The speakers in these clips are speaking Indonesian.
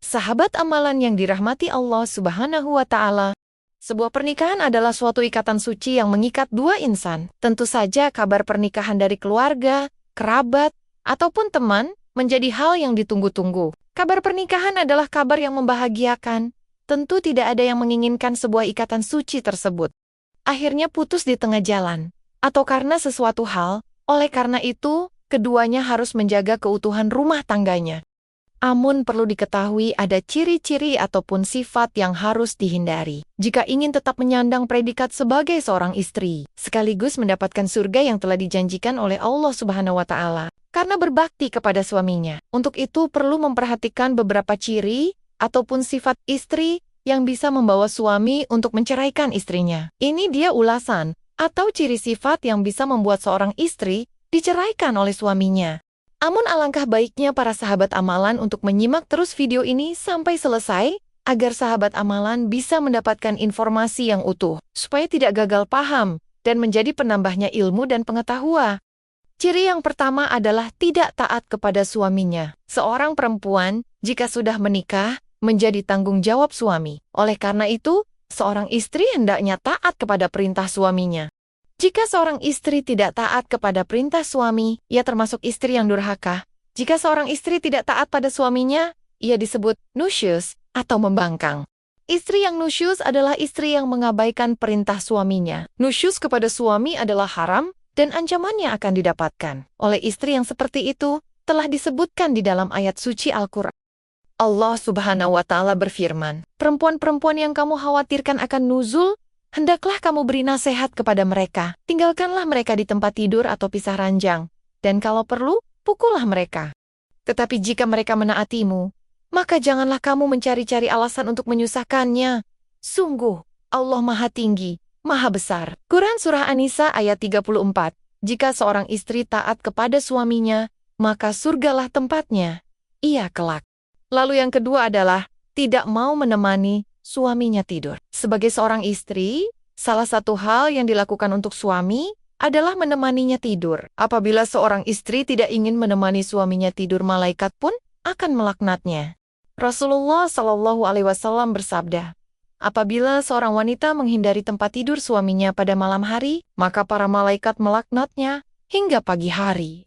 Sahabat amalan yang dirahmati Allah Subhanahu wa Ta'ala, sebuah pernikahan adalah suatu ikatan suci yang mengikat dua insan. Tentu saja kabar pernikahan dari keluarga, kerabat, ataupun teman menjadi hal yang ditunggu-tunggu. Kabar pernikahan adalah kabar yang membahagiakan. Tentu tidak ada yang menginginkan sebuah ikatan suci tersebut akhirnya putus di tengah jalan, atau karena sesuatu hal. Oleh karena itu, keduanya harus menjaga keutuhan rumah tangganya. Namun perlu diketahui ada ciri-ciri ataupun sifat yang harus dihindari jika ingin tetap menyandang predikat sebagai seorang istri, sekaligus mendapatkan surga yang telah dijanjikan oleh Allah Subhanahu wa Ta'ala karena berbakti kepada suaminya. Untuk itu perlu memperhatikan beberapa ciri ataupun sifat istri yang bisa membawa suami untuk menceraikan istrinya. Ini dia ulasan atau ciri sifat yang bisa membuat seorang istri diceraikan oleh suaminya. Namun alangkah baiknya para sahabat amalan untuk menyimak terus video ini sampai selesai, agar sahabat amalan bisa mendapatkan informasi yang utuh, supaya tidak gagal paham dan menjadi penambahnya ilmu dan pengetahuan. Ciri yang pertama adalah tidak taat kepada suaminya. Seorang perempuan, jika sudah menikah, menjadi tanggung jawab suami. Oleh karena itu, seorang istri hendaknya taat kepada perintah suaminya. Jika seorang istri tidak taat kepada perintah suami, ia termasuk istri yang durhaka. Jika seorang istri tidak taat pada suaminya, ia disebut nusyus atau membangkang. Istri yang nusyus adalah istri yang mengabaikan perintah suaminya. Nusyus kepada suami adalah haram dan ancamannya akan didapatkan. Oleh istri yang seperti itu, telah disebutkan di dalam ayat suci Al-Quran. Allah Subhanahu wa Ta'ala berfirman, perempuan-perempuan yang kamu khawatirkan akan nuzul, hendaklah kamu beri nasihat kepada mereka. Tinggalkanlah mereka di tempat tidur atau pisah ranjang. Dan kalau perlu, pukullah mereka. Tetapi jika mereka menaatimu, maka janganlah kamu mencari-cari alasan untuk menyusahkannya. Sungguh, Allah Maha Tinggi, Maha Besar. Quran Surah An-Nisa ayat 34. Jika seorang istri taat kepada suaminya, maka surgalah tempatnya. Ia kelak. Lalu yang kedua adalah tidak mau menemani suaminya tidur. Sebagai seorang istri, salah satu hal yang dilakukan untuk suami adalah menemaninya tidur. Apabila seorang istri tidak ingin menemani suaminya tidur, malaikat pun akan melaknatnya. Rasulullah Shallallahu Alaihi Wasallam bersabda, apabila seorang wanita menghindari tempat tidur suaminya pada malam hari, maka para malaikat melaknatnya hingga pagi hari.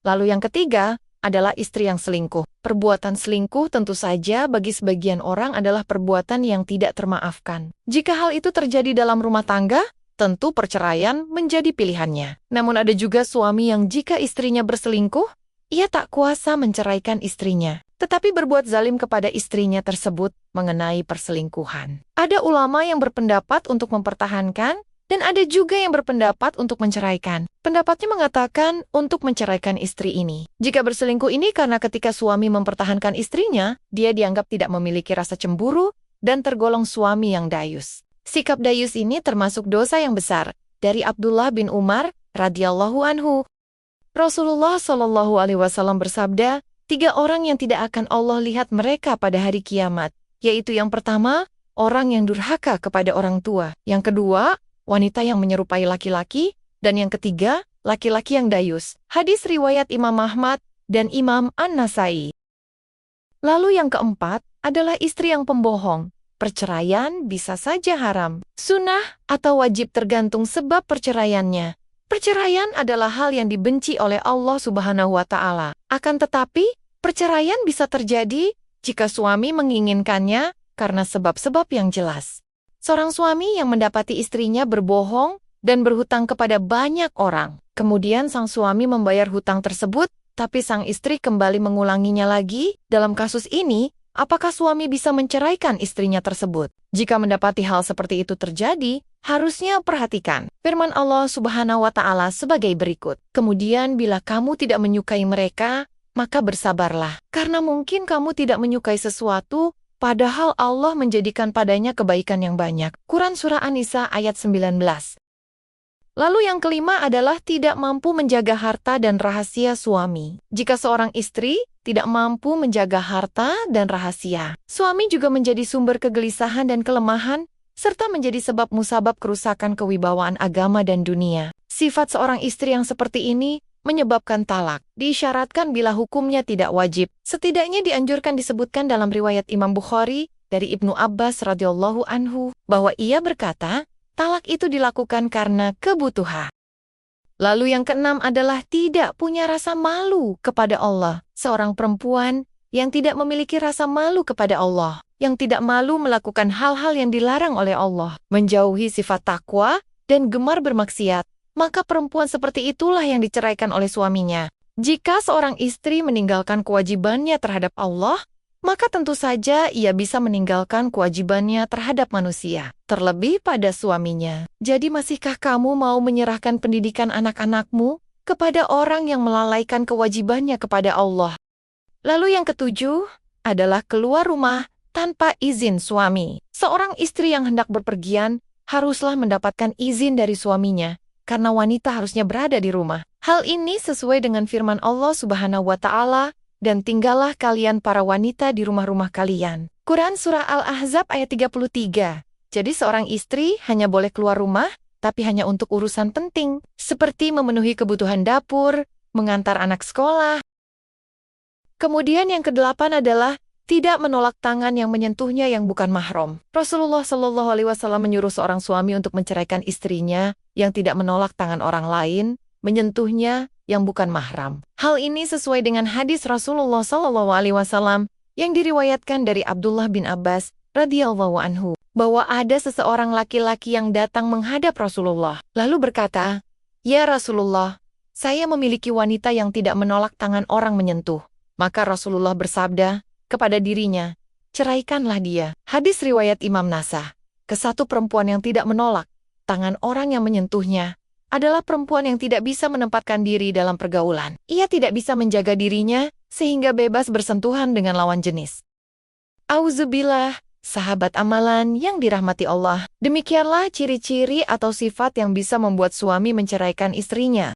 Lalu yang ketiga adalah istri yang selingkuh. Perbuatan selingkuh tentu saja bagi sebagian orang adalah perbuatan yang tidak termaafkan. Jika hal itu terjadi dalam rumah tangga, tentu perceraian menjadi pilihannya. Namun ada juga suami yang jika istrinya berselingkuh, ia tak kuasa menceraikan istrinya, tetapi berbuat zalim kepada istrinya tersebut mengenai perselingkuhan. Ada ulama yang berpendapat untuk mempertahankan, dan ada juga yang berpendapat untuk menceraikan. Pendapatnya mengatakan untuk menceraikan istri ini. Jika berselingkuh ini karena ketika suami mempertahankan istrinya, dia dianggap tidak memiliki rasa cemburu dan tergolong suami yang dayus. Sikap dayus ini termasuk dosa yang besar. Dari Abdullah bin Umar radhiyallahu anhu, Rasulullah Shallallahu Alaihi Wasallam bersabda, 3 orang yang tidak akan Allah lihat mereka pada hari kiamat, yaitu yang pertama, orang yang durhaka kepada orang tua. Yang kedua, wanita yang menyerupai laki-laki, dan yang ketiga, laki-laki yang dayus. Hadis riwayat Imam Ahmad dan Imam An-Nasai. Lalu yang keempat adalah istri yang pembohong. Perceraian bisa saja haram, sunnah atau wajib tergantung sebab perceraiannya. Perceraian adalah hal yang dibenci oleh Allah Subhanahu wa Ta'ala. Akan tetapi, perceraian bisa terjadi jika suami menginginkannya karena sebab-sebab yang jelas. Seorang suami yang mendapati istrinya berbohong dan berhutang kepada banyak orang. Kemudian sang suami membayar hutang tersebut, tapi sang istri kembali mengulanginya lagi. Dalam kasus ini, apakah suami bisa menceraikan istrinya tersebut? Jika mendapati hal seperti itu terjadi, harusnya perhatikan firman Allah Subhanahu wa Ta'ala sebagai berikut. Kemudian bila kamu tidak menyukai mereka, maka bersabarlah. Karena mungkin kamu tidak menyukai sesuatu, padahal Allah menjadikan padanya kebaikan yang banyak. Quran Surah An-Nisa ayat 19. Lalu yang kelima adalah tidak mampu menjaga harta dan rahasia suami. Jika seorang istri tidak mampu menjaga harta dan rahasia, suami juga menjadi sumber kegelisahan dan kelemahan, serta menjadi sebab musabab kerusakan kewibawaan agama dan dunia. Sifat seorang istri yang seperti ini menyebabkan talak. Diisyaratkan bila hukumnya tidak wajib. Setidaknya dianjurkan disebutkan dalam riwayat Imam Bukhari dari Ibnu Abbas radhiyallahu anhu bahwa ia berkata, talak itu dilakukan karena kebutuhan. Lalu yang keenam adalah tidak punya rasa malu kepada Allah. Seorang perempuan yang tidak memiliki rasa malu kepada Allah, yang tidak malu melakukan hal-hal yang dilarang oleh Allah, menjauhi sifat takwa dan gemar bermaksiat, maka perempuan seperti itulah yang diceraikan oleh suaminya. Jika seorang istri meninggalkan kewajibannya terhadap Allah, maka tentu saja ia bisa meninggalkan kewajibannya terhadap manusia, terlebih pada suaminya. Jadi masihkah kamu mau menyerahkan pendidikan anak-anakmu kepada orang yang melalaikan kewajibannya kepada Allah? Lalu yang ketujuh adalah keluar rumah tanpa izin suami. Seorang istri yang hendak berpergian haruslah mendapatkan izin dari suaminya, karena wanita harusnya berada di rumah. Hal ini sesuai dengan firman Allah Subhanahu wa Ta'ala, dan tinggallah kalian para wanita di rumah-rumah kalian. Quran Surah Al-Ahzab ayat 33. Jadi seorang istri hanya boleh keluar rumah, tapi hanya untuk urusan penting, seperti memenuhi kebutuhan dapur, mengantar anak sekolah. Kemudian yang kedelapan adalah tidak menolak tangan yang menyentuhnya yang bukan mahram. Rasulullah Shallallahu Alaihi Wasallam menyuruh seorang suami untuk menceraikan istrinya yang tidak menolak tangan orang lain, menyentuhnya yang bukan mahram. Hal ini sesuai dengan hadis Rasulullah Shallallahu Alaihi Wasallam yang diriwayatkan dari Abdullah bin Abbas radhiyallahu anhu, bahwa ada seseorang laki-laki yang datang menghadap Rasulullah, lalu berkata, "Ya Rasulullah, saya memiliki wanita yang tidak menolak tangan orang menyentuh." Maka Rasulullah bersabda kepada dirinya, "Ceraikanlah dia." Hadis riwayat Imam Nasai. Kesatu perempuan yang tidak menolak tangan orang yang menyentuhnya adalah perempuan yang tidak bisa menempatkan diri dalam pergaulan. Ia tidak bisa menjaga dirinya sehingga bebas bersentuhan dengan lawan jenis. Auzubillah, sahabat amalan yang dirahmati Allah. Demikianlah ciri-ciri atau sifat yang bisa membuat suami menceraikan istrinya.